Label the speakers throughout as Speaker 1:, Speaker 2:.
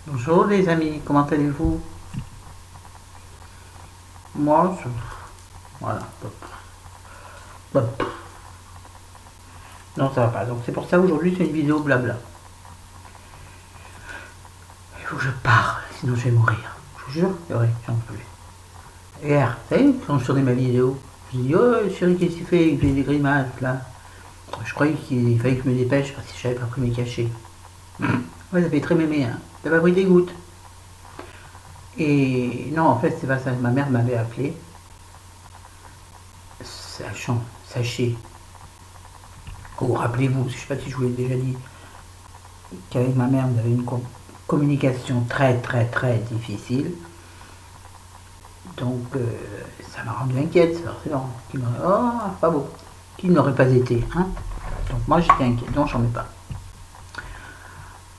Speaker 1: Bonjour les amis, comment allez-vous? Moi, voilà. Non, ça va pas. Donc c'est pour ça aujourd'hui c'est une vidéo blabla. Il faut que je parle, sinon je vais mourir. Je vous jure, c'est vrai, j'en peux plus. Hier, vous savez, quand je tournais ma vidéo, je dis oh chérie, qu'est-ce qu'il fait? Il fait des grimaces là. Je croyais qu'il fallait que je me dépêche parce que j'avais pas pris mes cachets. Ouais, ça fait très mémé, hein. T'as pas pris des gouttes. Et non, en fait, c'est pas ça. Ma mère m'avait appelé, sachez, ou rappelez-vous, je sais pas si je vous l'ai déjà dit, qu'avec ma mère, on avait une communication très très très difficile. Donc ça m'a rendu inquiète, forcément. Oh, pas beau. Qui n'aurait pas été, hein? Donc moi j'étais inquiète, donc j'en ai pas.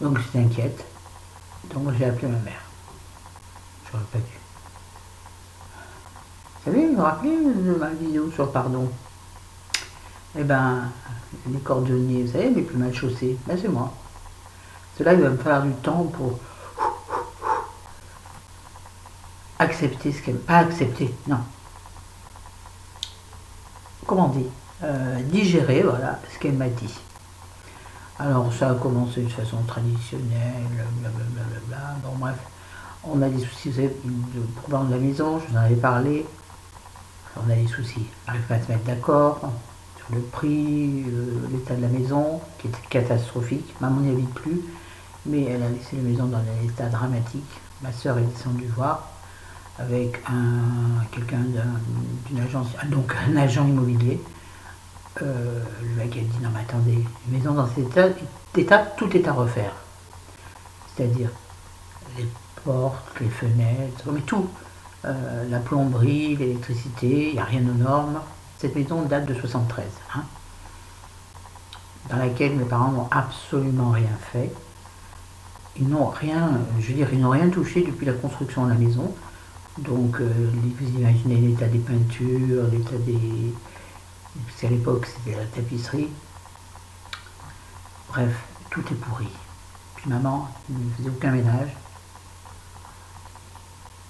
Speaker 1: Donc j'étais inquiète. Donc j'ai appelé ma mère. J'aurais pas dû. Vous savez, vous vous rappelez de ma vidéo sur le pardon? Eh ben, les cordonniers, vous savez, les plus mal chaussés, ben c'est moi. Cela, il va me falloir du temps pour accepter ce qu'elle... Pas accepter, non. Comment dire, digérer, voilà, ce qu'elle m'a dit. Alors ça a commencé de façon traditionnelle, blablabla. Bon bref, on a des soucis de problème de la maison, je vous en avais parlé. On a des soucis, on n'arrive pas à se mettre d'accord sur le prix, l'état de la maison, qui était catastrophique. Maman n'y habite plus, mais elle a laissé la maison dans un état dramatique. Ma soeur est descendue voir avec quelqu'un d'une agence, donc un agent immobilier. Le mec a dit non mais attendez, une maison dans cet état, tout est à refaire. C'est-à-dire les portes, les fenêtres, mais tout. La plomberie, l'électricité, il n'y a rien aux normes. Cette maison date de 73, hein, dans laquelle mes parents n'ont absolument rien fait. Ils n'ont rien, je veux dire, ils n'ont rien touché depuis la construction de la maison. Donc, vous imaginez l'état des peintures, l'état des... Parce qu'à l'époque, c'était la tapisserie. Bref, tout est pourri. Puis maman ne faisait aucun ménage.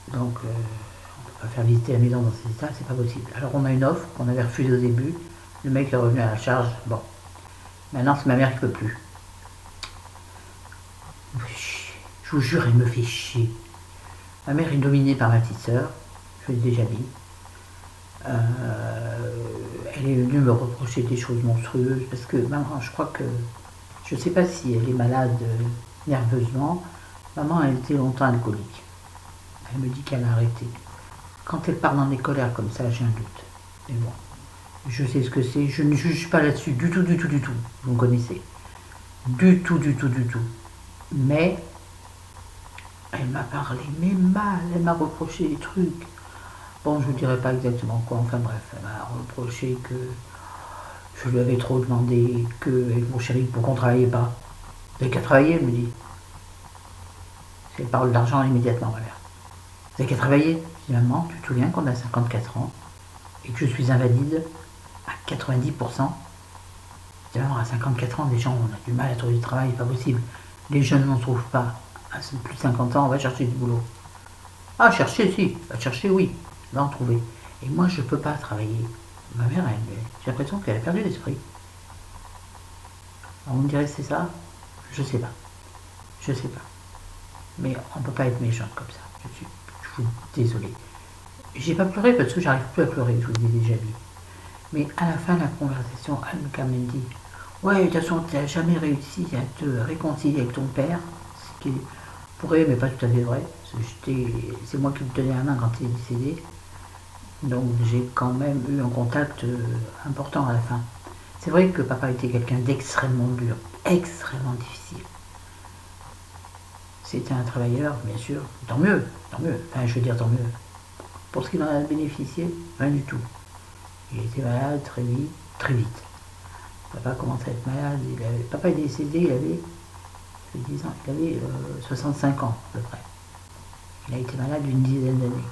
Speaker 1: Donc, on ne peut pas faire visiter la maison dans cet état, c'est pas possible. Alors, on a une offre qu'on avait refusée au début. Le mec est revenu à la charge. Bon, maintenant, c'est ma mère qui ne peut plus. Je vous jure, elle me fait chier. Ma mère est dominée par ma petite sœur, je l'ai déjà dit. Elle est venue me reprocher des choses monstrueuses parce que maman, je crois que je ne sais pas si elle est malade nerveusement. Maman a été longtemps alcoolique. Elle me dit qu'elle a arrêté. Quand elle part dans des colères comme ça, j'ai un doute. Mais bon, je sais ce que c'est. Je ne juge pas là-dessus du tout, du tout, du tout. Vous me connaissez. Du tout, du tout, du tout. Mais elle m'a parlé, mais mal. Elle m'a reproché des trucs. Bon, je ne dirais pas exactement quoi. Enfin bref, elle m'a reproché que je lui avais trop demandé, que avec mon chéri, pourquoi on ne travaillait pas. Vous n'avez qu'à travailler, elle me dit. C'est une parole d'argent immédiatement, ma mère. Vous n'avez qu'à travailler. Je dis, maman, tu te souviens qu'on a 54 ans et que je suis invalide à 90%. Je dis, maman, à 54 ans, les gens, on a du mal à trouver du travail, pas possible. Les jeunes n'en trouvent pas. À plus de 50 ans, on va chercher du boulot. Ah, chercher, si. Va chercher, oui. Va en trouver. Et moi, je ne peux pas travailler. Ma mère, j'ai l'impression qu'elle a perdu l'esprit. On me dirait c'est ça. Je sais pas. Je sais pas. Mais on ne peut pas être méchante comme ça. Je suis désolée. J'ai pas pleuré parce que j'arrive plus à pleurer, je vous l'ai déjà dit. Mais à la fin de la conversation, Anne me dit ouais, de toute façon, tu n'as jamais réussi à te réconcilier avec ton père. Ce qui pourrait, mais pas tout à fait vrai. C'est moi qui lui tenais la main quand il est décédé. Donc j'ai quand même eu un contact important à la fin. C'est vrai que papa était quelqu'un d'extrêmement dur, extrêmement difficile. C'était un travailleur, bien sûr, tant mieux, tant mieux. Enfin, je veux dire tant mieux. Pour ce qu'il en a bénéficié, rien du tout. Il était malade très vite, très vite. Papa commence à être malade. Papa est décédé, il avait 10 ans, il avait 65 ans à peu près. Il a été malade une dizaine d'années.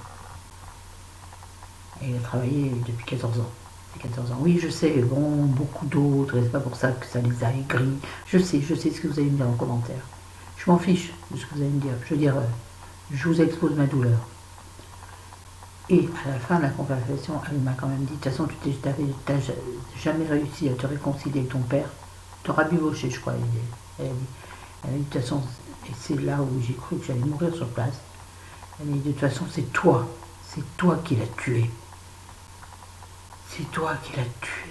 Speaker 1: Et il a travaillé depuis 14 ans. 14 ans. Oui, je sais, bon, beaucoup d'autres, et c'est pas pour ça que ça les a aigris. Je sais ce que vous allez me dire en commentaire. Je m'en fiche de ce que vous allez me dire. Je veux dire, je vous expose ma douleur. Et à la fin de la conversation, elle m'a quand même dit, de toute façon, tu n'as jamais réussi à te réconcilier avec ton père. Tu auras biboché, je crois. Elle a dit, de toute façon, et c'est là où j'ai cru que j'allais mourir sur place. Elle m'a dit, de toute façon, c'est toi qui l'as tué. C'est toi qui l'as tué.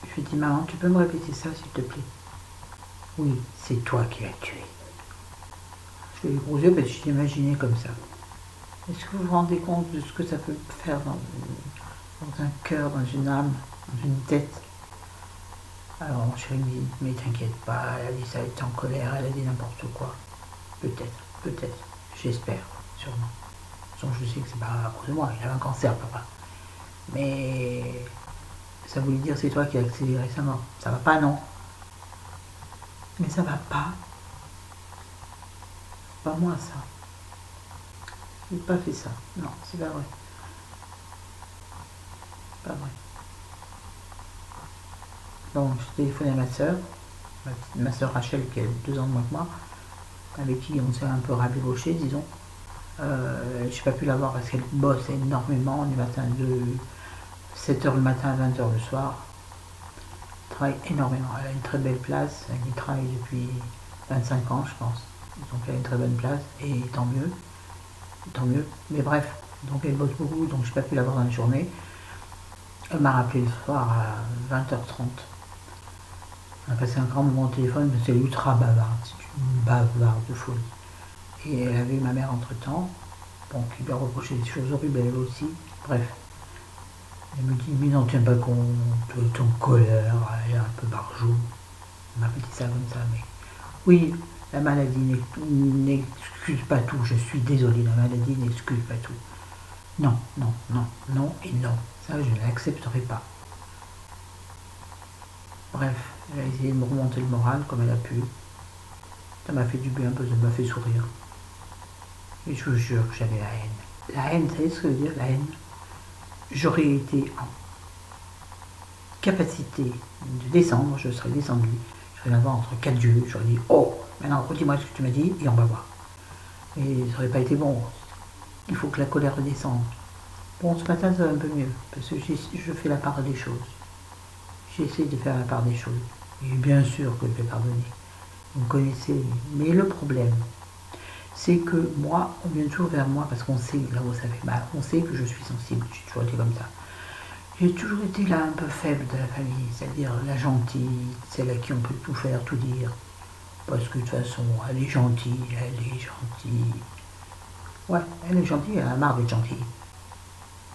Speaker 1: Je lui ai dit, maman, tu peux me répéter ça, s'il te plaît? Oui, c'est toi qui l'as tué. Je fais les gros yeux parce que je t'imaginais comme ça. Est-ce que vous vous rendez compte de ce que ça peut faire dans un cœur, dans une âme, dans une tête? Alors mon chéri me dit, mais t'inquiète pas, elle a dit ça, elle était en colère, elle a dit n'importe quoi. Peut-être, j'espère, sûrement. Donc je sais que c'est pas à cause de moi, il avait un cancer, papa. Mais ça voulait dire c'est toi qui as accéléré sa mort. Ça va pas, non? Mais ça va pas. Pas moi, ça. J'ai pas fait ça. Non, c'est pas vrai. Pas vrai. Donc j'ai téléphoné à ma soeur, ma soeur Rachel qui a 2 ans de moins que moi, avec qui on s'est un peu rabiboché, disons. J'ai pas pu la voir parce qu'elle bosse énormément du matin, de 7h le matin à 20h le soir. Elle travaille énormément. Elle a une très belle place. Elle y travaille depuis 25 ans, je pense. Donc elle a une très bonne place et tant mieux. Tant mieux. Mais bref, donc elle bosse beaucoup, donc j'ai pas pu la voir dans la journée. Elle m'a rappelé le soir à 20h30. On a passé un grand moment au téléphone, mais c'est ultra bavarde. C'est une bavarde de folie. Et elle avait eu ma mère entre temps, bon, qui lui a reproché des choses horribles, elle aussi. Bref. Elle me dit, mais n'en tiens pas compte, ton colère, elle est un peu barjou. Elle m'a dit ça comme ça, mais. Oui, la maladie n'excuse pas tout, je suis désolée, la maladie n'excuse pas tout. Non, non, non, non et non. Ça, je ne l'accepterai pas. Bref, elle a essayé de me remonter le moral comme elle a pu. Ça m'a fait du bien, parce que ça m'a fait sourire. Et je vous jure que j'avais la haine. La haine, vous savez ce que veut dire la haine? J'aurais été en capacité de descendre, je serais descendu, je serais là-bas entre 4 yeux, j'aurais dit, oh, maintenant redis-moi ce que tu m'as dit et on va voir. Et ça n'aurait pas été bon. Il faut que la colère redescende. Bon, ce matin, ça va un peu mieux, parce que je fais la part des choses. J'essaie de faire la part des choses. Et bien sûr que je vais pardonner. Vous me connaissez. Mais le problème, c'est que moi, on vient toujours vers moi parce qu'on sait, là où ça fait mal, on sait que je suis sensible, j'ai toujours été comme ça. J'ai toujours été là un peu faible de la famille, c'est-à-dire la gentille, celle à qui on peut tout faire, tout dire. Parce que de toute façon, elle est gentille, elle est gentille. Ouais, elle est gentille, elle a marre d'être gentille.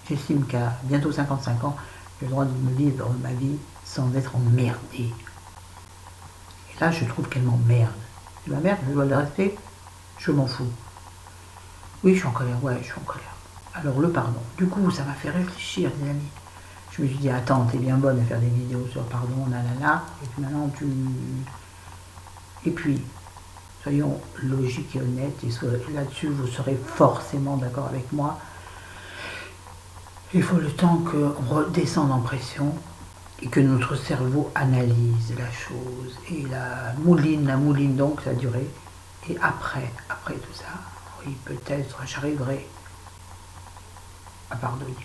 Speaker 1: J'estime qu'à bientôt 55 ans, j'ai le droit de me vivre ma vie sans être emmerdée. Et là, je trouve qu'elle m'emmerde. Je m'emmerde, je dois le respect, je m'en fous. Oui, je suis en colère, ouais, je suis en colère. Alors le pardon. Du coup, ça m'a fait réfléchir, les amis. Je me suis dit, attends, t'es bien bonne à faire des vidéos sur pardon, nanana, et puis maintenant tu... Et puis, soyons logiques et honnêtes, et là-dessus, vous serez forcément d'accord avec moi. Il faut le temps qu'on redescende en pression et que notre cerveau analyse la chose et la mouline donc, ça a duré. Et après tout ça, oui, peut-être j'arriverai à pardonner.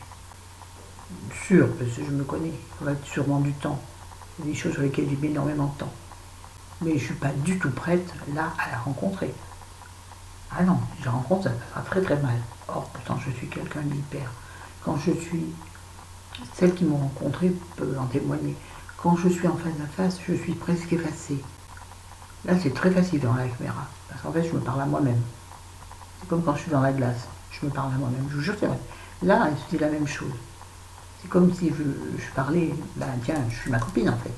Speaker 1: Sûr, parce que je me connais, il va être sûrement du temps. Il y a des choses sur lesquelles j'ai mis énormément de temps. Mais je ne suis pas du tout prête, là, à la rencontrer. Ah non, si je la rencontre, ça sera très très mal. Or, pourtant, je suis quelqu'un d'hyper. Quand je suis... Celles qui m'ont rencontré peuvent en témoigner. Quand je suis en face à face, je suis presque effacée. Là, c'est très facile dans la caméra. Parce qu'en fait, je me parle à moi-même. C'est comme quand je suis dans la glace. Je me parle à moi-même. Je vous jure, c'est vrai. Là, c'est la même chose. C'est comme si je parlais, ben tiens, je suis ma copine en fait.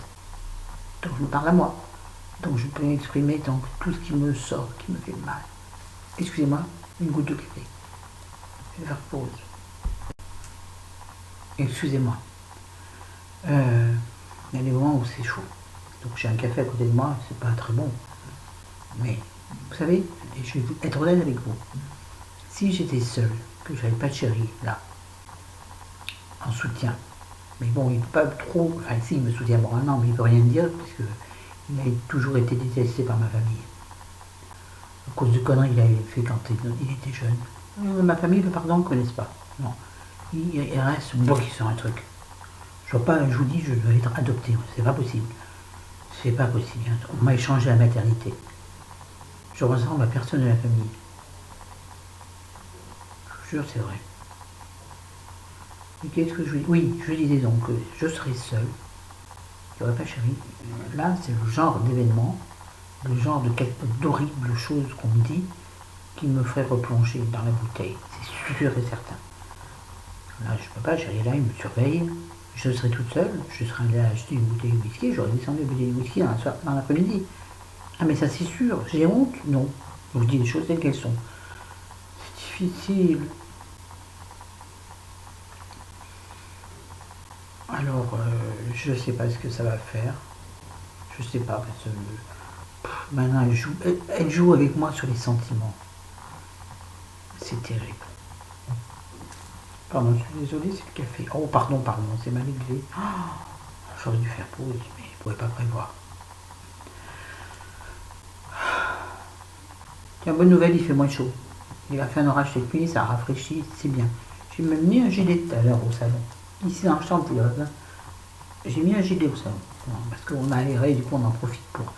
Speaker 1: Donc je me parle à moi. Donc je peux exprimer donc, tout ce qui me sort, qui me fait mal. Excusez-moi, une goutte de café. Je vais faire pause. Excusez-moi. Il y a des moments où c'est chaud. Donc j'ai un café à côté de moi, c'est pas très bon. Mais, vous savez, je vais être honnête avec vous. Si j'étais seule, que j'avais pas de chéri, là, en soutien, mais bon, il ne peut pas trop, enfin si, il me soutient moralement, mais il ne peut rien dire, puisque Il a toujours été détesté par ma famille. À cause de conneries qu'il avait fait quand il était jeune. Ma famille, pardon, ne connaissent pas. Non. Il reste bloqué sur un truc. Je vois pas, je vous dis, je dois être adopté. C'est pas possible. C'est pas possible. On m'a échangé la maternité. Je ressemble à personne de la famille. Je vous jure, c'est vrai. Et qu'est-ce que je dis? Oui, je disais donc que je serai seul. Il n'y aurait pas chéri. Là, c'est le genre d'événement, le genre d'horribles choses qu'on me dit qui me ferait replonger dans la bouteille. C'est sûr et certain. Là, je peux pas, j'irai là, il me surveille. Je serai toute seule, je serai allé acheter une bouteille de whisky, j'aurais descendu une bouteille de whisky dans l'après-midi. Ah mais ça c'est sûr, j'ai honte? Non. Je vous dis les choses telles qu'elles sont. C'est difficile. Alors, je sais pas ce que ça va faire. Je sais pas, parce que maintenant elle joue avec moi sur les sentiments. C'est terrible. Pardon, je suis désolée, c'est le café. Oh, pardon, c'est mal élevé. Oh, j'aurais dû faire pause, mais je ne pouvais pas prévoir. Tiens, bonne nouvelle, il fait moins chaud. Il a fait un orage cette nuit, ça a rafraîchi, c'est bien. J'ai même mis un gilet tout à l'heure au salon. Ici dans la chambre, j'ai mis un gilet au salon. Parce qu'on a aéré, du coup on en profite pour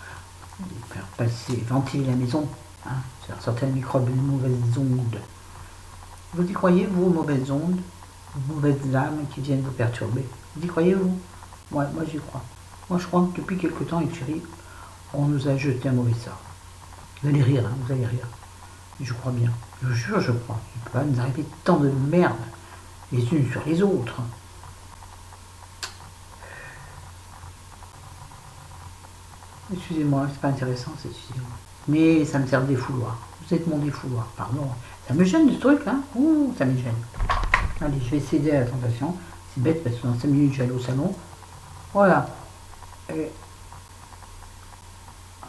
Speaker 1: faire passer, ventiler la maison. Hein, faire sortir les microbes, les mauvaises ondes. Vous y croyez, vous, aux mauvaises ondes, aux mauvaises âmes qui viennent vous perturber? Vous y croyez, vous? Ouais, moi j'y crois. Moi je crois que depuis quelque temps, avec Chéri, on nous a jeté un mauvais sort. Vous allez rire, hein, vous allez rire. Je crois bien. Je vous jure, je crois. Il ne peut pas nous arriver tant de merde les unes sur les autres. Excusez-moi, c'est pas intéressant, excusez-moi. Mais ça me sert de défouloir. Vous êtes mon défouloir, pardon. Ça me gêne ce truc, hein. Ouh, ça me gêne. Allez, je vais céder à la tentation. C'est bête parce que dans 5 minutes, j'allais au salon. Voilà.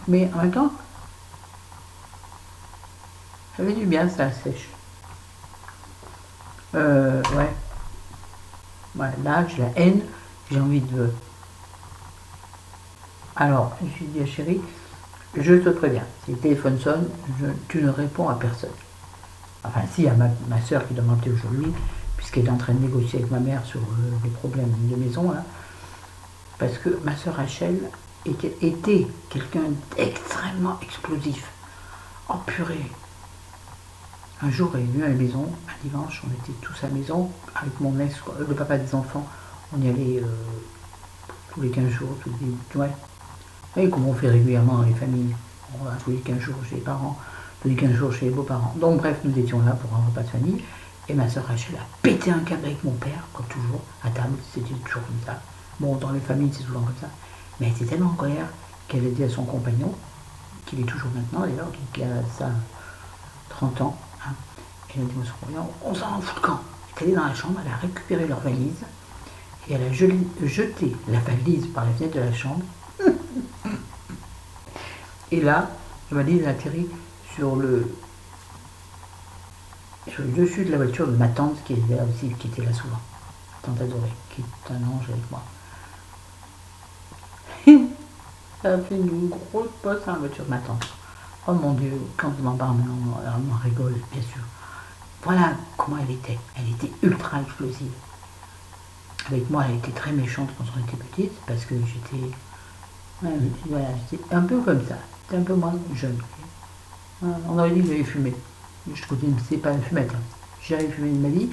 Speaker 1: Mais en même temps, ça fait du bien, ça sèche. Ouais. Ouais, là, j'ai la haine. J'ai envie de... Alors, je dis à Chéri, je te préviens, si le téléphone sonne, tu ne réponds à personne. Enfin, si, à ma soeur qui doit m'appeler aujourd'hui, puisqu'elle est en train de négocier avec ma mère sur les problèmes de maison, là, parce que ma soeur Rachel était quelqu'un d'extrêmement explosif. Oh purée! Un jour, elle est venue à la maison, un dimanche, on était tous à la maison, avec mon ex, le papa des enfants, on y allait tous les 15 jours, ouais. Vous voyez comment on fait régulièrement dans les familles. On va tous les 15 jours chez les parents, tous les 15 jours chez les beaux-parents. Donc bref, nous étions là pour un repas de famille. Et ma soeur Rachel a pété un câble avec mon père, comme toujours, à table, c'était toujours comme ça. Bon, dans les familles, c'est souvent comme ça. Mais elle était tellement en colère qu'elle a dit à son compagnon, qu'il est toujours maintenant d'ailleurs, donc il a ça 30 ans. Hein, elle a dit à son compagnon, on s'en fout de camp. Elle est allée dans la chambre, elle a récupéré leur valise, et elle a jeté la valise par la fenêtre de la chambre. Et là, la valise a atterri sur le dessus de la voiture de ma tante qui était là aussi, qui était là souvent. Tante adorée, qui est un ange avec moi. Ça a fait une grosse bosse dans la voiture de ma tante. Oh mon Dieu, quand on en parle, on en rigole, bien sûr. Voilà comment elle était. Elle était ultra explosive. Avec moi, elle était très méchante quand on était petite, parce que j'étais... Voilà, j'étais un peu comme ça. C'était un peu moins jeune. On aurait dit que j'avais fumé. Je ne connaissais pas la fumette. Hein. J'avais fumé de ma vie.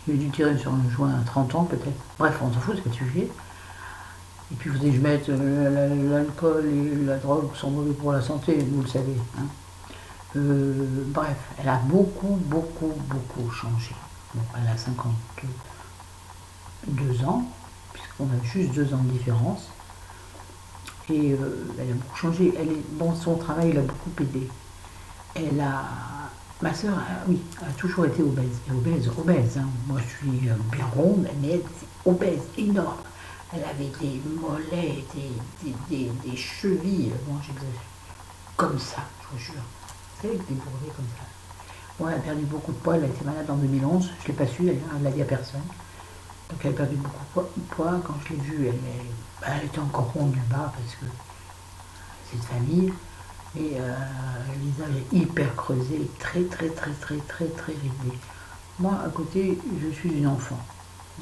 Speaker 1: J'ai dû tirer sur un joint à 30 ans peut-être. Bref, on s'en fout, c'est pas de sujet. Et puis vous savez, je mette l'alcool et la drogue sont mauvais pour la santé, vous le savez. Hein. Bref, elle a beaucoup changé. Bon, elle a 52 ans, puisqu'on a juste 2 ans de différence. Et elle a beaucoup changé. Bon, son travail l'a beaucoup aidé. Ma soeur, oui, a toujours été obèse. Obèse. Hein. Moi, je suis bien ronde, mais elle est obèse, énorme. Elle avait des mollets, des chevilles, bon, j'exagère, comme ça, je vous jure. C'est avec des bourrelets comme ça. Bon, elle a perdu beaucoup de poids, elle a été malade en 2011, je ne l'ai pas su, elle l'a dit à personne. Donc elle a perdu beaucoup de poids. Quand je l'ai vue, elle était encore ronde du bas parce que famille, et Lisa est hyper creusée, très réglée. Moi, à côté, je suis une enfant.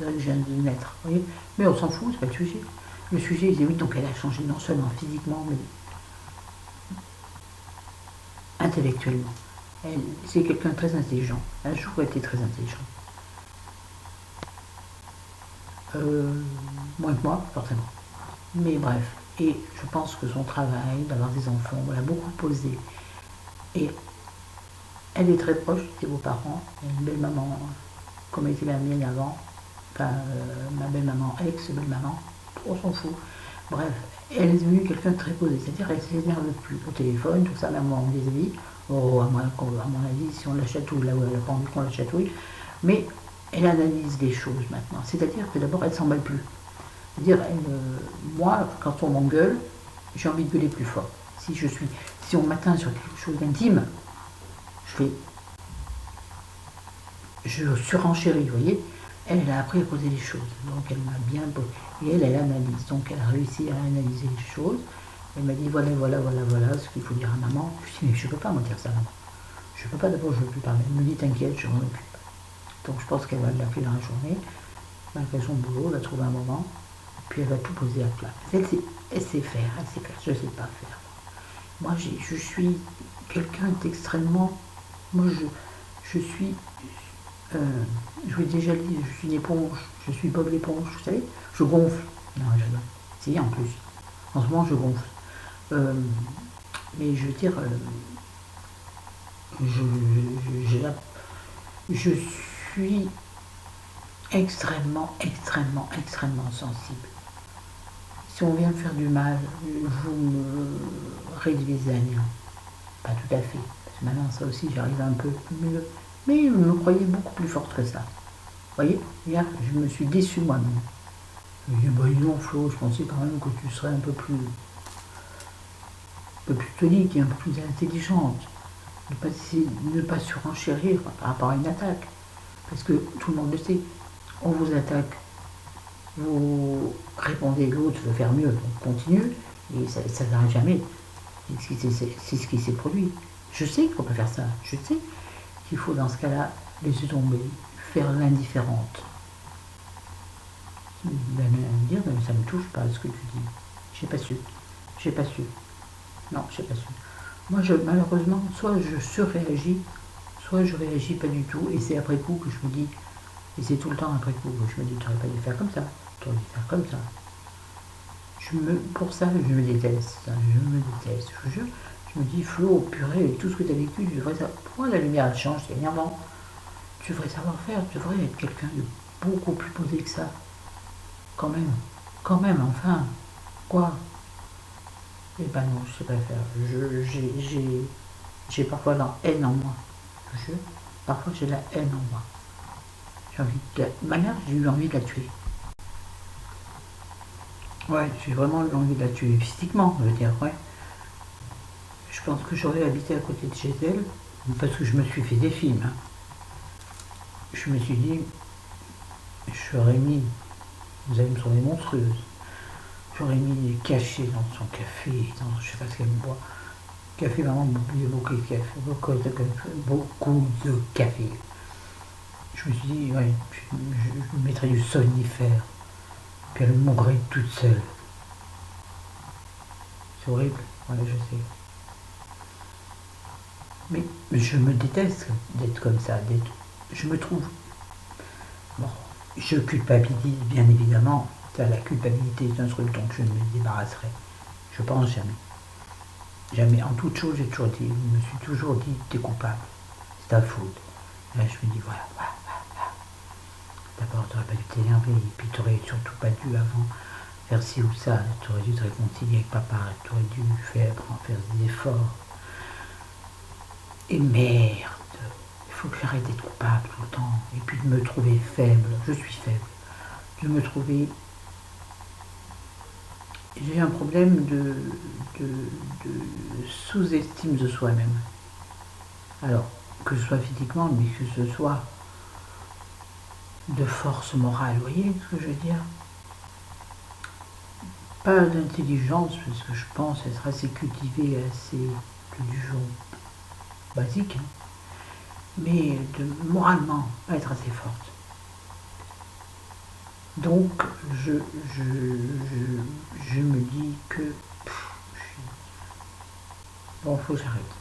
Speaker 1: Je viens de naître, vous voyez. Mais on s'en fout, c'est pas le sujet. Le sujet, c'est oui, donc elle a changé non seulement physiquement, mais intellectuellement. C'est quelqu'un de très intelligent. Elle a toujours été très intelligent. Moins que moi, forcément. Mais bref. Et je pense que son travail, d'avoir des enfants, l'a beaucoup posé. Et elle est très proche de ses beaux-parents. Elle a une belle maman, comme était la mienne avant. Enfin, ma belle-maman, ex-belle-maman. On s'en fout. Bref, elle est devenue quelqu'un de très posé. C'est-à-dire qu'elle ne s'énerve plus au téléphone, tout ça, même en vis-à-vis. Oh, à mon avis, si on la chatouille là où elle n'a pas envie qu'on la chatouille. Mais elle analyse les choses maintenant. C'est-à-dire que d'abord, elle ne s'emballe plus. C'est-à-dire, moi, quand on m'engueule, j'ai envie de gueuler plus fort. Si on m'atteint sur quelque chose d'intime, je surenchéris, vous voyez. Elle a appris à poser les choses. Donc elle m'a bien posé. Et elle analyse. Donc elle a réussi à analyser les choses. Elle m'a dit voilà ce qu'il faut dire à maman. Je lui ai dit mais je ne peux pas me dire ça, maman. Je ne peux pas, d'abord je ne veux plus parler. Elle me dit t'inquiète, je m'en occupe. Donc je pense qu'elle va l'appeler dans la journée. Elle fait son boulot, elle va trouver un moment. Puis elle va tout poser à plat. Elle sait faire, je ne sais pas faire. Moi je suis quelqu'un d'extrêmement. Moi je suis. Je vous ai déjà dit, je suis une éponge, je suis Bob l'éponge, vous savez, je gonfle. Non, j'adore. Si, en plus. En ce moment, je gonfle. Mais je veux dire, je suis extrêmement sensible. Si on vient me faire du mal, vous me réduisez à néant. Pas tout à fait. Parce que maintenant, ça aussi, j'arrive un peu mieux. Mais je me croyais beaucoup plus forte que ça. Vous voyez, hier, je me suis déçue moi-même. Je me dis, bah non, Flo, je pensais quand même que tu serais un peu plus tonique et un peu plus intelligente. Ne pas surenchérir par rapport à une attaque. Parce que tout le monde le sait. On vous attaque, vous répondez, l'autre veut faire mieux, donc continue, et ça ne s'arrête jamais. C'est ce qui s'est produit. Je sais qu'on peut faire ça. Je sais qu'il faut dans ce cas-là laisser tomber, faire l'indifférente. Ben, dire, mais ça me touche pas ce que tu dis. J'ai pas su. Non, j'ai pas su. Moi, malheureusement, soit je surréagis, soit je réagis pas du tout, et c'est après coup que je me dis, et c'est tout le temps après coup que je me dis, tu n'aurais pas dû faire comme ça, tu aurais dû faire comme ça. Pour ça, je me déteste, je vous jure. Je me dis, Flo, purée, tout ce que tu as vécu, tu devrais savoir. Pourquoi la lumière elle change, c'est énervant. Tu devrais savoir faire, tu devrais être quelqu'un de beaucoup plus posé que ça. Quand même, enfin. Quoi? Eh ben non, je sais pas faire. J'ai parfois la haine en moi. Je vous jure. Parfois j'ai la haine en moi. J'ai envie de ma mère, j'ai eu envie de la tuer. Ouais, j'ai vraiment eu envie de la tuer physiquement, je veux dire, ouais. Je pense que j'aurais habité à côté de chez elle, parce que je me suis fait des films. Hein. Je me suis dit, j'aurais mis, vous allez me trouver monstrueuse, j'aurais mis des cachets dans son café, dans je sais pas ce qu'elle boit. Café, vraiment, beaucoup de café, beaucoup de café. Je me suis dit, ouais, je mettrais du somnifère, puis elle mourrait toute seule. C'est horrible, ouais, je sais. Mais je me déteste d'être comme ça, je me trouve. Bon, je culpabilise bien évidemment. La culpabilité est un truc dont je ne me débarrasserai. Je pense jamais. Jamais. En toute chose, j'ai toujours dit, je me suis toujours dit, t'es coupable. C'est ta faute. Et là, je me dis, voilà. D'abord, t'aurais pas dû t'énerver, et puis t'aurais surtout pas dû avant faire ci ou ça. T'aurais dû te réconcilier avec papa, t'aurais dû faire des efforts. Et merde, il faut que j'arrête d'être coupable tout le temps. Et puis de me trouver faible. Je suis faible. De me trouver. J'ai un problème de sous-estime de soi-même. Alors, que ce soit physiquement, mais que ce soit de force morale, vous voyez ce que je veux dire? pas d'intelligence, parce que je pense être assez cultivée, assez du genre basique, hein, mais moralement être assez forte. Donc je me dis que bon, faut que j'arrête.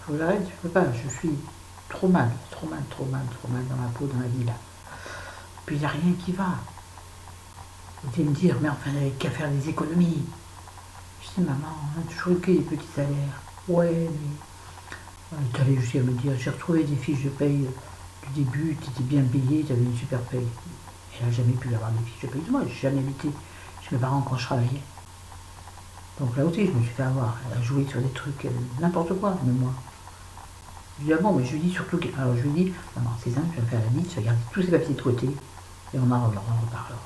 Speaker 1: Faut que j'arrête, je peux pas, je suis trop mal, trop mal, trop mal, trop mal dans ma peau, dans la vie là. Puis il n'y a rien qui va. Vous allez me dire, mais enfin, il n'y avait qu'à faire des économies. Je dis, maman, on a toujours eu que des petits salaires. Ouais, mais tu allais jusqu'à me dire, j'ai retrouvé des fiches de paye du début, tu étais bien payé, tu avais une super paye. Elle n'a jamais pu avoir des fiches de paye. Moi, j'ai jamais habité chez mes parents quand je travaillais. Donc là aussi, je me suis fait avoir. Elle a joué sur des trucs, n'importe quoi, mais moi. Je lui dis, ah bon, mais je lui dis surtout que. Alors je lui dis, maman, c'est simple, je vais faire la liste, je vais garder tous ces papiers de côté, et on en reparlera.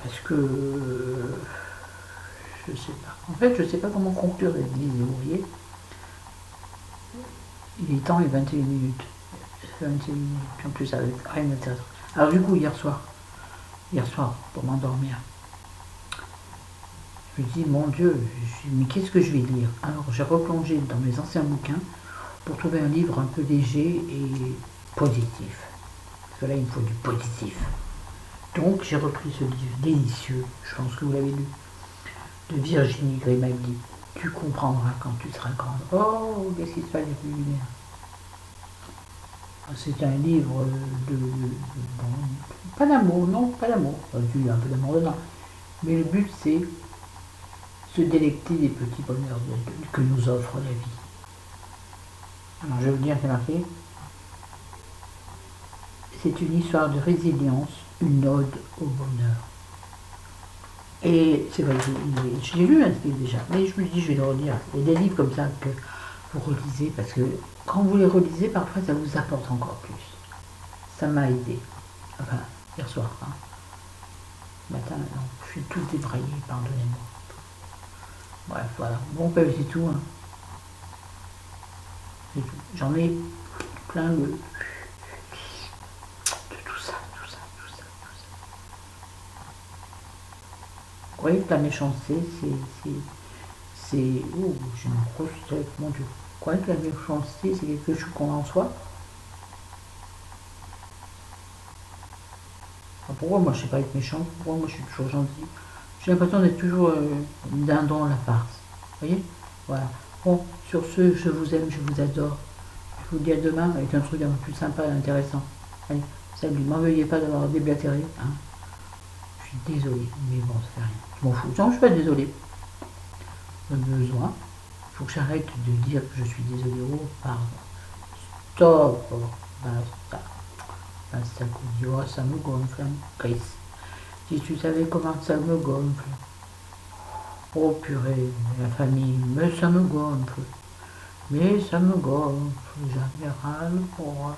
Speaker 1: Parce que. Je sais pas. En fait, je sais pas comment conclure l'église, vous voyez. Il est temps, il est 21 minutes. 21 minutes, en plus avec rien d'intéressant. Alors du coup, hier soir, pour m'endormir, je me dis, mon Dieu, mais qu'est-ce que je vais lire? Alors j'ai replongé dans mes anciens bouquins pour trouver un livre un peu léger et positif. Parce que là, il me faut du positif. Donc j'ai repris ce livre délicieux, je pense que vous l'avez lu, de Virginie Grimaldi. Tu comprendras quand tu seras grande. Oh, qu'est-ce qui se passe depuis lumière? C'est un livre pas d'amour, non, pas d'amour. Il y a un peu d'amour dedans. Mais le but, c'est se délecter des petits bonheurs que nous offre la vie. Alors, je vais vous dire, c'est marqué. C'est une histoire de résilience, une ode au bonheur. Et c'est vrai, j'ai lu un livre déjà, mais je me dis, je vais le relire. Il y a des livres comme ça que vous relisez, parce que quand vous les relisez, parfois, ça vous apporte encore plus. Ça m'a aidé. Enfin, hier soir. Hein. Matin, non, je suis tout débraillé, pardonnez-moi. Bref, voilà. Bon, ben, c'est tout. Hein. C'est tout. J'en ai plein de tout ça, tout ça, tout ça, tout ça. Vous croyez que la méchanceté, c'est. Ouh, j'ai une grosse tête, mon Dieu. Vous croyez que la méchanceté, c'est quelque chose qu'on a en soi? Alors pourquoi moi je sais pas être méchante? Pourquoi moi je suis toujours gentille? J'ai l'impression d'être toujours dindon à la farce. Vous voyez? Voilà. Bon, sur ce, je vous aime, je vous adore. Je vous dis à demain avec un truc un peu plus sympa et intéressant. Allez, salut, m'en veuillez pas d'avoir déblatéré. Hein. Je suis désolé, mais bon, ça fait rien. Je m'en fous. Non, je suis pas désolé. Pas besoin. Il faut que j'arrête de dire que je suis désolé. Oh, pardon. Stop. Oh, basta. Basta, oh, ça me gonfle, hein, Chris. Si tu savais comment ça me gonfle. Oh purée, la famille, mais ça me gonfle. Mais ça me gonfle, j'avais ras le poil.